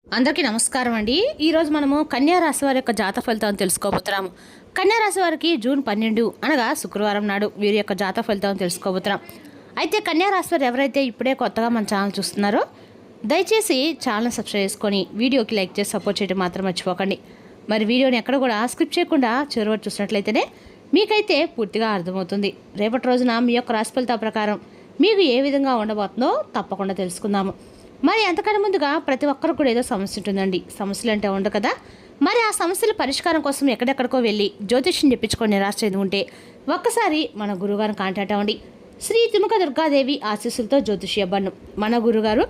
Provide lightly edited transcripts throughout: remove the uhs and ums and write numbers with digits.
అందరికీ నమస్కారం అండి. ఈరోజు మనము కన్యా రాశి వారి యొక్క జాతక ఫలితాలను తెలుసుకోబోతున్నాము. కన్యా రాశి వారికి జూన్ 12 అనగా శుక్రవారం నాడు వీరి యొక్క జాతక ఫలితాలను తెలుసుకోబోతున్నాం. అయితే కన్యా రాశి వారు ఎవరైతే ఇప్పుడే కొత్తగా మన ఛానల్ చూస్తున్నారో దయచేసి ఛానల్ సబ్స్క్రైబ్ చేసుకొని వీడియోకి లైక్ చేసి సపోర్ట్ చేయడం మాత్రం మర్చిపోకండి. మరి వీడియోని ఎక్కడ కూడా స్కిప్ చేయకుండా చివరి వరకు చూసినట్లయితేనే మీకైతే పూర్తిగా అర్థమవుతుంది. రేపటి రోజున మీ యొక్క రాశి ఫలితాల ప్రకారం మీకు ఏ విధంగా ఉండబోతుందో తప్పకుండా తెలుసుకుందాము. మరి అంతకన్నా ముందుగా ప్రతి ఒక్కరు కూడా ఏదో సమస్య ఉంటుందండి. సమస్యలు అంటే ఉండవు కదా. మరి ఆ సమస్యల పరిష్కారం కోసం ఎక్కడెక్కడికో వెళ్ళి జ్యోతిష్యం చెప్పించుకొని నిరాశ చెంది ఉంటే ఒక్కసారి మన గురువుగారిని కాంటాక్ట్ అవ్వండి. శ్రీ తిముక దుర్గాదేవి ఆశీస్సులతో జ్యోతిష్య బంధం మన గురుగారు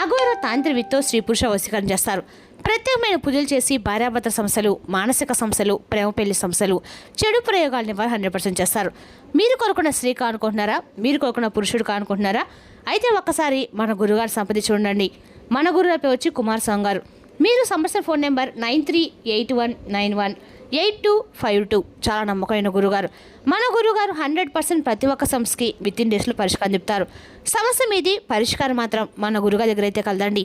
అఘోర తాంత్రివిత్తో స్త్రీ పురుష వశీకరణ చేస్తారు. ప్రత్యేకమైన పూజలు చేసి భార్యాభర్త సమస్యలు, మానసిక సమస్యలు, ప్రేమ పెళ్లి సమస్యలు, చెడు ప్రయోగాలని వారు 100% చేస్తారు. మీరు కోరుకున్న స్త్రీ కానుకుంటున్నారా? మీరు కోరుకున్న పురుషుడు కానుకుంటున్నారా? అయితే ఒక్కసారి మన గురుగారు సంప్రదించి ఉండండి. మన గురుగారి వచ్చి కుమార్ స్వామి గారు. మీరు సంప్రదించిన ఫోన్ నెంబర్ 9381918252. చాలా నమ్మకమైన గురుగారు. మన గురుగారు 100% ప్రతి ఒక్క సమస్యకి వితిన్ డేస్లో పరిష్కారం చెప్తారు. సమస్య మీది పరిష్కారం మాత్రం మన గురుగారి దగ్గర అయితే కలదండి.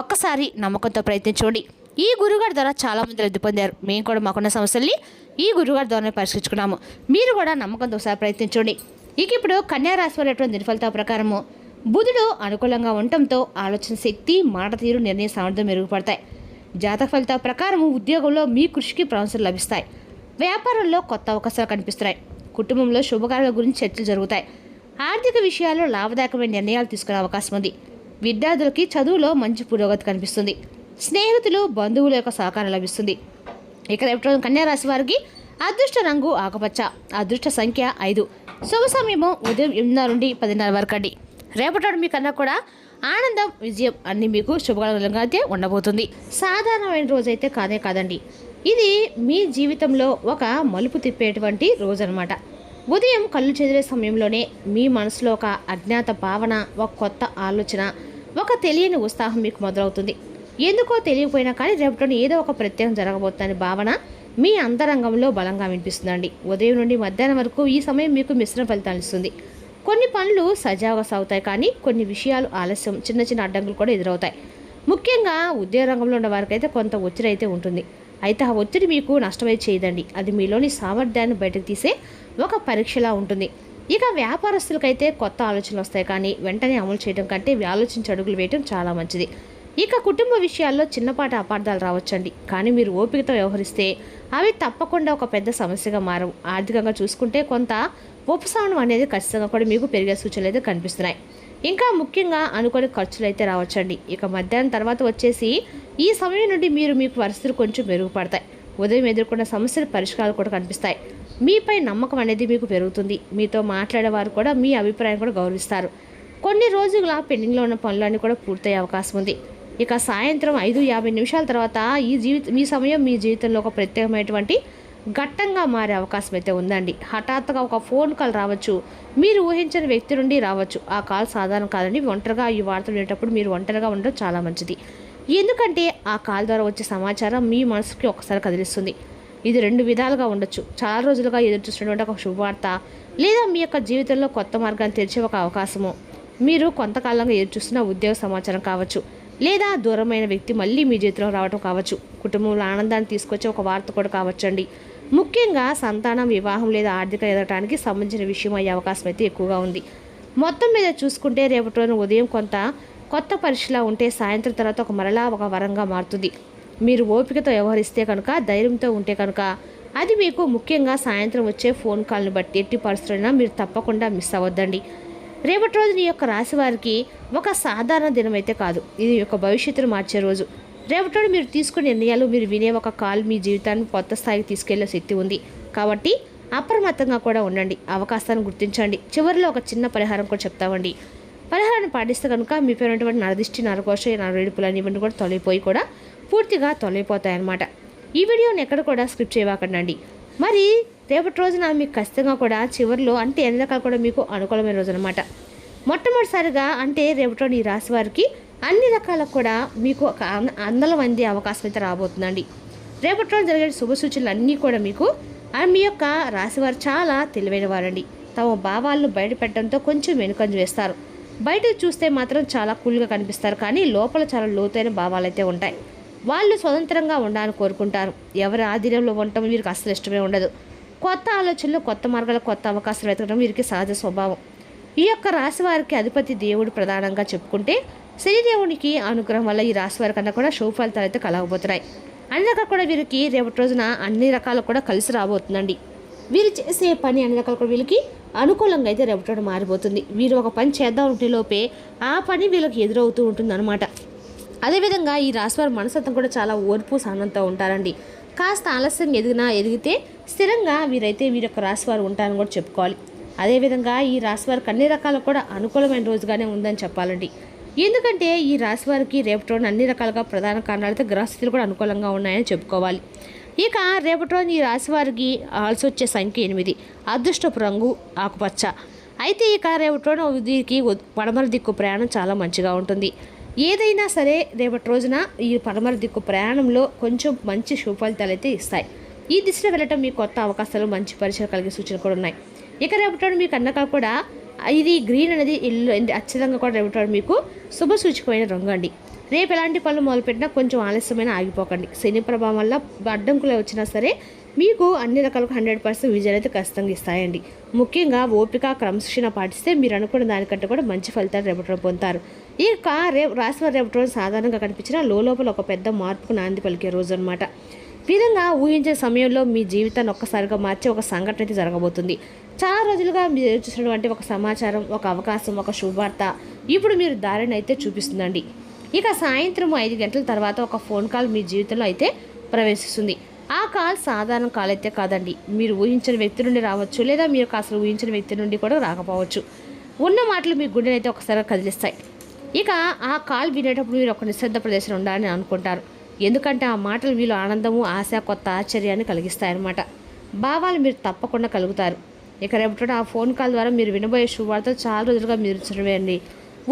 ఒక్కసారి నమ్మకంతో ప్రయత్నించండి. ఈ గురుగారి ద్వారా చాలామంది లబ్ధి పొందారు. మేము కూడా మాకున్న సమస్యల్ని ఈ గురుగారి ద్వారానే పరిష్కరించుకున్నాము. మీరు కూడా నమ్మకంతో ఒకసారి ప్రయత్నించండి. ఇప్పుడు కన్యా రాశి వారి దినఫలితాల ప్రకారము బుధుడు అనుకూలంగా ఉండటంతో ఆలోచన శక్తి, మాట తీరు, నిర్ణయ సామర్థ్యం మెరుగుపడతాయి. జాతక ఫలితాల ప్రకారం ఉద్యోగంలో మీ కృషికి ప్రశంసలు లభిస్తాయి. వ్యాపారంలో కొత్త అవకాశాలు కనిపిస్తున్నాయి. కుటుంబంలో శుభకార్యాల గురించి చర్చలు జరుగుతాయి. ఆర్థిక విషయాల్లో లాభదాయకమైన నిర్ణయాలు తీసుకునే అవకాశం ఉంది. విద్యార్థులకి చదువులో మంచి పురోగతి కనిపిస్తుంది. స్నేహితులు, బంధువుల యొక్క సహకారం లభిస్తుంది. రేపు కన్యా రాశి వారికి అదృష్ట రంగు ఆకుపచ్చ, అదృష్ట సంఖ్య 5, శుభ సమయము ఉదయం 8:30 నుండి 10:30 వరకు అండి. రేపటి మీకన్నా కూడా ఆనందం, విజయం అన్నీ మీకు శుభకరంగా అయితే ఉండబోతుంది. సాధారణమైన రోజు అయితే కాదండి. ఇది మీ జీవితంలో ఒక మలుపు తిప్పేటువంటి రోజు అనమాట. ఉదయం కళ్ళు చెదిరే సమయంలోనే మీ మనసులో ఒక అజ్ఞాత భావన, ఒక కొత్త ఆలోచన, ఒక తెలియని ఉత్సాహం మీకు మొదలవుతుంది. ఎందుకో తెలియకపోయినా కానీ రేపటి ఏదో ఒక ప్రత్యేకం జరగబోతుందని భావన మీ అంతరంగంలో బలంగా వినిపిస్తుందండి. ఉదయం నుండి మధ్యాహ్నం వరకు ఈ సమయం మీకు మిశ్రమ ఫలితాలు ఇస్తుంది. కొన్ని పనులు సజావుగా సాగుతాయి, కానీ కొన్ని విషయాలు ఆలస్యం, చిన్న చిన్న అడ్డంకులు కూడా ఎదురవుతాయి. ముఖ్యంగా ఉద్యోగ రంగంలో ఉన్న వారికి అయితే కొంత ఒత్తిడి అయితే ఉంటుంది. అయితే ఆ ఒత్తిడి మీకు నష్టమైతే చేయదండి. అది మీలోని సామర్థ్యాన్ని బయటకు తీసే ఒక పరీక్షలా ఉంటుంది. ఇక వ్యాపారస్తులకైతే కొత్త ఆలోచనలు వస్తాయి, కానీ వెంటనే అమలు చేయడం కంటే ఆలోచించి అడుగులు వేయడం చాలా మంచిది. ఇక కుటుంబ విషయాల్లో చిన్నపాటి అపార్థాలు రావచ్చండి, కానీ మీరు ఓపికతో వ్యవహరిస్తే అవి తప్పకుండా ఒక పెద్ద సమస్యగా మారవు. ఆర్థికంగా చూసుకుంటే కొంత ఉపశమనం అనేది ఖచ్చితంగా కూడా మీకు పెరిగే సూచనలు అయితే కనిపిస్తున్నాయి. ఇంకా ముఖ్యంగా అనుకోని ఖర్చులు అయితే రావచ్చండి. ఇక మధ్యాహ్నం తర్వాత వచ్చేసి ఈ సమయం నుండి మీకు పరిస్థితులు కొంచెం మెరుగుపడతాయి. ఉదయం ఎదుర్కొన్న సమస్యల పరిష్కారాలు కూడా కనిపిస్తాయి. మీపై నమ్మకం అనేది మీకు పెరుగుతుంది. మీతో మాట్లాడేవారు కూడా మీ అభిప్రాయం కూడా గౌరవిస్తారు. కొన్ని రోజుల పెండింగ్లో ఉన్న పనులన్నీ కూడా పూర్తయ్యే అవకాశం ఉంది. ఇక సాయంత్రం 5:50 తర్వాత మీ సమయం మీ జీవితంలో ఒక ప్రత్యేకమైనటువంటి ఘట్టంగా మారే అవకాశం అయితే ఉందండి. హఠాత్తుగా ఒక ఫోన్ కాల్ రావచ్చు. మీరు ఊహించని వ్యక్తి నుండి రావచ్చు. ఆ కాల్ సాధారణ కాదండి. ఒంటరిగా ఈ వార్తలు వినేటప్పుడు మీరు ఒంటరిగా ఉండడం చాలా మంచిది. ఎందుకంటే ఆ కాల్ ద్వారా వచ్చే సమాచారం మీ మనసుకి ఒకసారి కదిలిస్తుంది. ఇది 2 విధాలుగా ఉండొచ్చు. చాలా రోజులుగా ఎదురు చూసినటువంటి ఒక శుభవార్త, లేదా మీ యొక్క జీవితంలో కొత్త మార్గాన్ని తెరిచే ఒక అవకాశము, మీరు కొంతకాలంగా ఎదురు చూస్తున్న ఉద్యోగ సమాచారం కావచ్చు, లేదా దూరమైన వ్యక్తి మళ్ళీ మీ జీవితంలో రావడం కావచ్చు. కుటుంబంలో ఆనందాన్ని తీసుకొచ్చే ఒక వార్త కూడా కావచ్చండి. ముఖ్యంగా సంతానం, వివాహం లేదా ఆర్థిక ఎదగటానికి సంబంధించిన విషయం అయ్యే అవకాశం అయితే ఎక్కువగా ఉంది. మొత్తం మీద చూసుకుంటే రేపటి రోజున ఉదయం కొత్త పరీక్షలా ఉంటే సాయంత్రం తర్వాత మరలా ఒక వరంగా మారుతుంది. మీరు ఓపికతో వ్యవహరిస్తే కనుక, ధైర్యంతో ఉంటే కనుక అది మీకు ముఖ్యంగా సాయంత్రం వచ్చే ఫోన్ కాల్ని బట్టి ఎట్టి పరిస్థితులైనా మీరు తప్పకుండా మిస్ అవ్వద్దండి. రేపటి రోజు ఈ యొక్క రాశి వారికి ఒక సాధారణ దినం అయితే కాదు. ఇది యొక్క భవిష్యత్తును మార్చే రోజు. రేపటి మీరు తీసుకునే నిర్ణయాలు, మీరు వినే ఒక కాల్ మీ జీవితాన్ని కొత్త స్థాయికి తీసుకెళ్లే శక్తి ఉంది. కాబట్టి అప్రమత్తంగా కూడా ఉండండి. అవకాశాన్ని గుర్తించండి. చివరిలో ఒక చిన్న పరిహారం కూడా చెప్తామండి. పరిహారాన్ని పాటిస్తే కనుక మీపై ఉన్నటువంటి నరదిష్టి, నరకోశ, నరవేడుపులు ఇవన్నీ కూడా పూర్తిగా తొలగిపోతాయన్నమాట. ఈ వీడియోని ఎక్కడ కూడా స్కిప్ చేయకండి. మరి రేపటి రోజున మీకు ఖచ్చితంగా కూడా చివరిలో అంటే ఎన్ని రకాలు కూడా మీకు అనుకూలమైన రోజు అనమాట. మొట్టమొదటిసారిగా అంటే రేపటి ఈ రాశి వారికి అన్ని రకాలకు కూడా మీకు ఒక అందలం అందే అవకాశం అయితే రాబోతుందండి. రేపటి రోజు జరిగే శుభ సూచనలు అన్నీ కూడా మీకు మీ యొక్క రాశివారు చాలా తెలివైన వారండి. తమ భావాలను బయటపెట్టడంతో కొంచెం వెనుకంజ వేస్తారు. బయటకు చూస్తే మాత్రం చాలా కూల్గా కనిపిస్తారు, కానీ లోపల చాలా లోతైన భావాలు అయితే ఉంటాయి. వాళ్ళు స్వతంత్రంగా ఉండాలని కోరుకుంటారు. ఎవరి ఆధీనంలో ఉండటం వీరికి అస్సలు ఇష్టమే ఉండదు. కొత్త ఆలోచనలు, కొత్త మార్గాలు, కొత్త అవకాశాలు వెతకడం వీరికి సహజ స్వభావం. ఈ యొక్క రాశి వారికి అధిపతి దేవుడు ప్రధానంగా చెప్పుకుంటే శనిదేవునికి అనుగ్రహం వల్ల ఈ రాశి వారి కన్నా కూడా శుభ ఫలితాలు అయితే కలగబోతున్నాయి. అన్ని రకాలు కూడా వీరికి రేపటి రోజున అన్ని రకాలు కూడా కలిసి రాబోతుందండి. వీరు చేసే పని అన్ని రకాలు కూడా వీళ్ళకి అనుకూలంగా అయితే రేపటి రోజున మారిపోతుంది. వీరు ఒక పని చేద్దాం ఉంటే లోపే ఆ పని వీళ్ళకి ఎదురవుతూ ఉంటుంది అనమాట. అదేవిధంగా ఈ రాశివారి మనసత్వం కూడా చాలా ఓర్పు సహనంతో ఉంటారండి. కాస్త ఆలస్యం ఎదిగితే స్థిరంగా వీరైతే వీరి యొక్క రాశివారు ఉంటారని కూడా చెప్పుకోవాలి. అదేవిధంగా ఈ రాశివారికి అన్ని రకాలు కూడా అనుకూలమైన రోజుగానే ఉందని చెప్పాలండి. ఎందుకంటే ఈ రాశివారికి రేపటి రోజున అన్ని రకాలుగా ప్రధాన కారణాలతో గ్రహస్థితులు కూడా అనుకూలంగా ఉన్నాయని చెప్పుకోవాలి. ఇక రేపటి రోజున ఈ రాశివారికి ఆల్సి వచ్చే సంఖ్య 8, అదృష్టపు రంగు ఆకుపచ్చ. అయితే ఇక రేపటి రోజున వీరికి పడమర దిక్కు ప్రయాణం చాలా మంచిగా ఉంటుంది. ఏదైనా సరే రేపటి రోజున ఈ పడమర దిక్కు ప్రయాణంలో కొంచెం మంచి శుభ ఫలితాలు అయితే ఇస్తాయి. ఈ దిశలో వెళ్ళటం మీకు కొత్త అవకాశాలు, మంచి పరిచయం కలిగే సూచనలు కూడా ఉన్నాయి. ఇక రేపటి రోజున మీకు అన్నకాల కూడా ఇది గ్రీన్ అనేది ఇల్లు అచ్చంగా కూడా రేపటి రోజు మీకు శుభ సూచకమైన రంగు అండి. రేపు ఎలాంటి పనులు మొదలుపెట్టినా కొంచెం ఆలస్యమైన ఆగిపోకండి. శని ప్రభావం వల్ల అడ్డంకులు వచ్చినా సరే మీకు అన్ని రకాలుగా 100% విజయాలు అయితే ఖచ్చితంగా ఇస్తాయండి. ముఖ్యంగా ఓపిక, క్రమశిక్షణ పాటిస్తే మీరు అనుకున్న దానికంటే కూడా మంచి ఫలితాలు రేపటి రోజు పొందుతారు. ఈ రాశివారి రేపటి రోజు సాధారణంగా కనిపించిన లోపల ఒక పెద్ద మార్పుకు నాంది పలికే రోజు అనమాట. విధంగా ఊహించే సమయంలో మీ జీవితాన్ని ఒక్కసారిగా మార్చే ఒక సంఘటన అయితే జరగబోతుంది. చాలా రోజులుగా మీరు చూసినటువంటి ఒక సమాచారం, ఒక అవకాశం, ఒక శుభవార్త ఇప్పుడు మీరు దారిని అయితే చూపిస్తుందండి. ఇక సాయంత్రం 5 గంటల తర్వాత ఒక ఫోన్ కాల్ మీ జీవితంలో అయితే ప్రవేశిస్తుంది. ఆ కాల్ సాధారణ కాల్ అయితే కాదండి. మీరు ఊహించని వ్యక్తి నుండి రావచ్చు, లేదా మీరు అసలు ఊహించిన వ్యక్తి నుండి కూడా రాకపోవచ్చు. ఉన్న మాటలు మీ గుండెనైతే ఒకసారిగా కదిలిస్తాయి. ఇక ఆ కాల్ వినేటప్పుడు మీరు ఒక నిశ్శబ్ద ప్రదేశం ఉండాలని అనుకుంటారు. ఎందుకంటే ఆ మాటలు మీలో ఆనందము, ఆశ, కొత్త ఆశ్చర్యాన్ని కలిగిస్తాయన్నమాట. భావాలు మీరు తప్పకుండా కలుగుతారు. ఇక రేపటి ఆ ఫోన్ కాల్ ద్వారా మీరు వినబోయే శుభవార్తలు చాలా రోజులుగా మీరు చూడండి.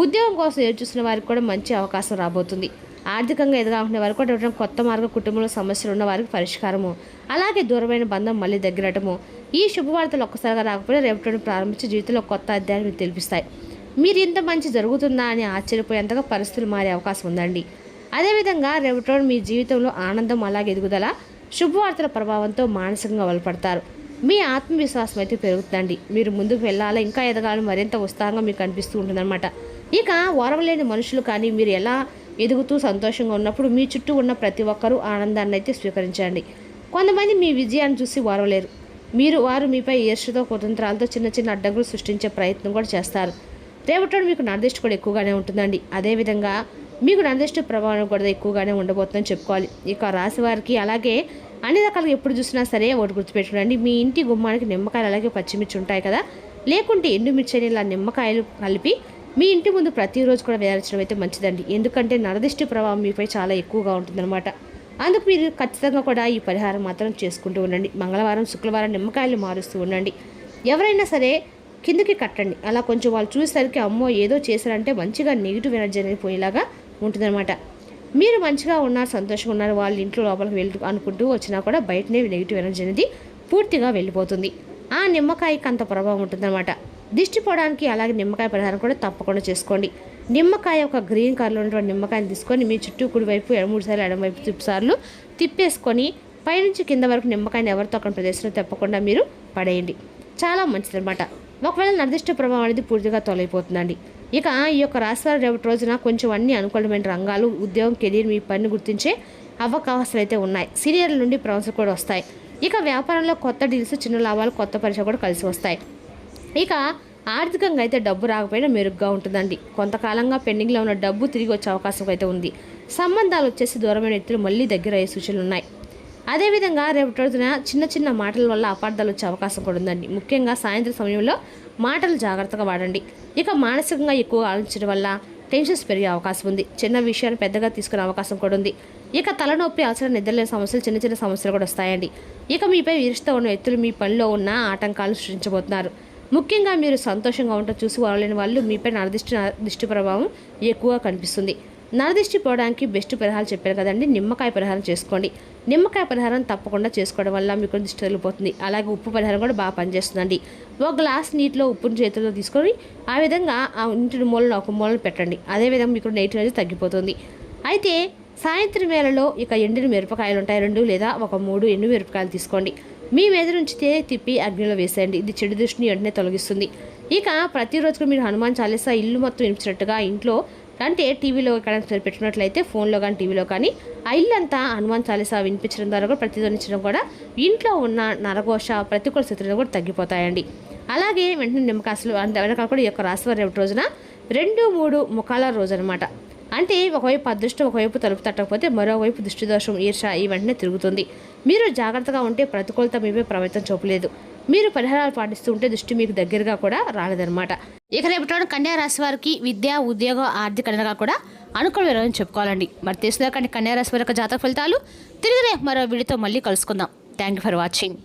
ఉద్యోగం కోసం ఎదురు చూసిన వారికి కూడా మంచి అవకాశం రాబోతుంది. ఆర్థికంగా ఎదగాల్సిన వారికి కూడా కొత్త మార్గం, కుటుంబంలో సమస్యలు ఉన్న వారికి పరిష్కారము, అలాగే దూరమైన బంధం మళ్ళీ దగ్గరటము. ఈ శుభవార్తలు ఒక్కసారిగా రాకపోతే రేపటి ప్రారంభించే జీవితంలో కొత్త అధ్యాయాన్ని మీకు తెలిపిస్తాయి. మీరు ఇంత మంచి జరుగుతుందా అని ఆశ్చర్యపోయేంతగా పరిస్థితులు మారే అవకాశం ఉందండి. అదేవిధంగా రేపటి రోజు మీ జీవితంలో ఆనందం, అలాగే ఎదుగుదల, శుభవార్తల ప్రభావంతో మానసికంగా బలపడతారు. మీ ఆత్మవిశ్వాసం అయితే పెరుగుతుందండి. మీరు ముందుకు వెళ్ళాలా, ఇంకా ఎదగాలని మరింత ఉత్సాహంగా మీకు అనిపిస్తూ ఉంటుందన్నమాట. ఇక ఓర్వలేని మనుషులు కానీ మీరు ఎలా ఎదుగుతూ సంతోషంగా ఉన్నప్పుడు మీ చుట్టూ ఉన్న ప్రతి ఒక్కరూ ఆనందాన్ని అయితే స్వీకరించండి. కొంతమంది మీ విజయాన్ని చూసి ఓర్వలేరు. వారు మీపై ఈర్ష్యతో, కుతంత్రాలతో చిన్న చిన్న అడ్డంకులు సృష్టించే ప్రయత్నం కూడా చేస్తారు. రేపటి మీకు నరదిష్టి కూడా ఎక్కువగానే ఉంటుందండి. అదేవిధంగా మీకు నరదిష్టి ప్రభావం కూడా ఎక్కువగానే ఉండబోతుందని చెప్పుకోవాలి. ఇక రాశి వారికి అలాగే అన్ని రకాలుగా ఎప్పుడు చూసినా సరే ఒకటి గుర్తుపెట్టుకోండి. మీ ఇంటి గుమ్మానికి నిమ్మకాయలు అలాగే పచ్చిమిర్చి ఉంటాయి కదా, లేకుంటే ఎండుమిర్చిని ఇలా నిమ్మకాయలు కలిపి మీ ఇంటి ముందు ప్రతిరోజు కూడా వేయాల్సిన అయితే మంచిదండి. ఎందుకంటే నరదిష్టి ప్రభావం మీపై చాలా ఎక్కువగా ఉంటుందన్నమాట. అందుకు మీరు ఖచ్చితంగా కూడా ఈ పరిహారం మాత్రం చేసుకుంటూ ఉండండి. మంగళవారం, శుక్రవారం నిమ్మకాయలు మారుస్తూ ఉండండి. ఎవరైనా సరే కిందకి కట్టండి. అలా కొంచెం వాళ్ళు చూసేసరికి అమ్మో ఏదో చేశారంటే మంచిగా నెగిటివ్ ఎనర్జీ అనేది పోయేలాగా ఉంటుందన్నమాట. మీరు మంచిగా ఉన్నారు, సంతోషంగా ఉన్నారు, వాళ్ళ ఇంట్లో లోపలికి వెళ్ళి అనుకుంటూ వచ్చినా కూడా బయటనే నెగిటివ్ ఎనర్జీ అనేది పూర్తిగా వెళ్ళిపోతుంది. ఆ నిమ్మకాయకి అంత ప్రభావం ఉంటుందన్నమాట. దిష్టి పోవడానికి అలాగే నిమ్మకాయ పరిహారం కూడా తప్పకుండా చేసుకోండి. నిమ్మకాయ ఒక గ్రీన్ కలర్లో ఉన్నటువంటి నిమ్మకాయని తీసుకొని మీ చుట్టూ కుడివైపు 3 సార్లు, ఎడమవైపు 10 సార్లు తిప్పేసుకొని పైనుంచి కింద వరకు నిమ్మకాయని ఎవరితో అక్కడ ప్రదేశంలో తప్పకుండా మీరు పడేయండి. చాలా మంచిదన్నమాట. ఒకవేళ నిర్దిష్ట ప్రభావం అనేది పూర్తిగా తొలగిపోతుందండి. ఇక ఈ యొక్క రాశివారి రేపటి రోజున కొంచెం అన్ని అనుకూలమైన రంగాలు, ఉద్యోగం, కెరీర్, మీ పని గుర్తించే అవకాశాలు అయితే ఉన్నాయి. సీనియర్ల నుండి ప్రమోషన్ కూడా వస్తాయి. ఇక వ్యాపారంలో కొత్త డీల్స్, చిన్న లాభాలు, కొత్త పరిచయం కూడా కలిసి వస్తాయి. ఇక ఆర్థికంగా అయితే డబ్బు రాకపోయినా మెరుగ్గా ఉంటుందండి. కొంతకాలంగా పెండింగ్లో ఉన్న డబ్బు తిరిగి వచ్చే అవకాశం అయితే ఉంది. సంబంధాలు వచ్చేసి దూరమైన వ్యక్తులు మళ్ళీ దగ్గర అయ్యే సూచనలు ఉన్నాయి. అదేవిధంగా రేపటి రోజున చిన్న చిన్న మాటల వల్ల అపార్థాలు వచ్చే అవకాశం కూడా ఉందండి. ముఖ్యంగా సాయంత్రం సమయంలో మాటలు జాగ్రత్తగా వాడండి. ఇక మానసికంగా ఎక్కువ ఆలోచించడం వల్ల టెన్షన్స్ పెరిగే అవకాశం ఉంది. చిన్న విషయాన్ని పెద్దగా తీసుకునే అవకాశం కూడా ఉంది. ఇక తలనొప్పి, అవసరం, నిద్రలేని సమస్యలు, చిన్న చిన్న సమస్యలు కూడా వస్తాయండి. ఇక మీపై ఈర్ష్యతో ఉన్న వ్యక్తులు మీ పనిలో ఉన్న ఆటంకాలు సృష్టించబోతున్నారు. ముఖ్యంగా మీరు సంతోషంగా ఉంటూ చూసి వాడలేని వాళ్ళు మీపై నరదిష్టి ప్రభావం ఎక్కువగా కనిపిస్తుంది. నరదిష్టి పోవడానికి బెస్ట్ పరిహారం చెప్పారు కదండి, నిమ్మకాయ పరిహారం చేసుకోండి. నిమ్మకాయ పరిహారం తప్పకుండా చేసుకోవడం వల్ల మీకు దిష్టి తొలగిపోతుంది. అలాగే ఉప్పు పరిహారం కూడా బాగా పనిచేస్తుందండి. ఒక గ్లాస్ నీటిలో ఉప్పును చేతుల్లో తీసుకొని ఆ విధంగా ఆ ఇంటి మూలను ఒక మూలను పెట్టండి. అదేవిధంగా మీకు నెగిటివ్ అనేది తగ్గిపోతుంది. అయితే సాయంత్రం వేళలో ఇక ఎండిన మిరపకాయలు ఉంటాయి, 2 లేదా 3 ఎండు మిరపకాయలు తీసుకోండి. మీ మీద నుంచి తిప్పి అగ్నిలో వేసేయండి. ఇది చెడు దృష్టిని వెంటనే తొలగిస్తుంది. ఇక ప్రతిరోజు మీరు హనుమాన్ చాలీసా ఇల్లు మొత్తం వినిపించినట్టుగా ఇంట్లో అంటే టీవీలో కనెక్ట్ పెట్టుకున్నట్లయితే ఫోన్లో కానీ టీవీలో కానీ ఆ ఇల్లంతా హనుమాన్ చాలీసా వినిపించడం ద్వారా కూడా ప్రతిధ్వనించడం కూడా ఇంట్లో ఉన్న నరఘోష ప్రతికూల స్థితులు కూడా తగ్గిపోతాయండి. అలాగే వెంటనే నిమ్మకాయలు అంటే వెనకాల కూడా ఈ యొక్క రాశివారి రేపటి రోజున 2-3 ముఖాల రోజు అనమాట. అంటే ఒకవైపు అదృష్టం ఒకవైపు తలుపు తట్టకపోతే మరోవైపు దృష్టి దోషం ఈర్ష ఈ వెంటనే తిరుగుతుంది. మీరు జాగ్రత్తగా ఉంటే ప్రతికూలత మీపై ప్రభావితం చూపలేదు. మీరు పరిహారాలు పాటిస్తూ ఉంటే దృష్టి మీకు దగ్గరగా కూడా రాలేదన్నమాట. ఇక రేపటి కన్యా రాశి వారికి విద్య, ఉద్యోగం, ఆర్థిక రంగంగా కూడా అనుకూలమని చెప్పుకోవాలండి. మరి తెలిసిన కన్యా రాశి వారి యొక్క జాతక ఫలితాలు తిరిగి మరో వీడియోతో మళ్ళీ కలుసుకుందాం. Thank you for watching.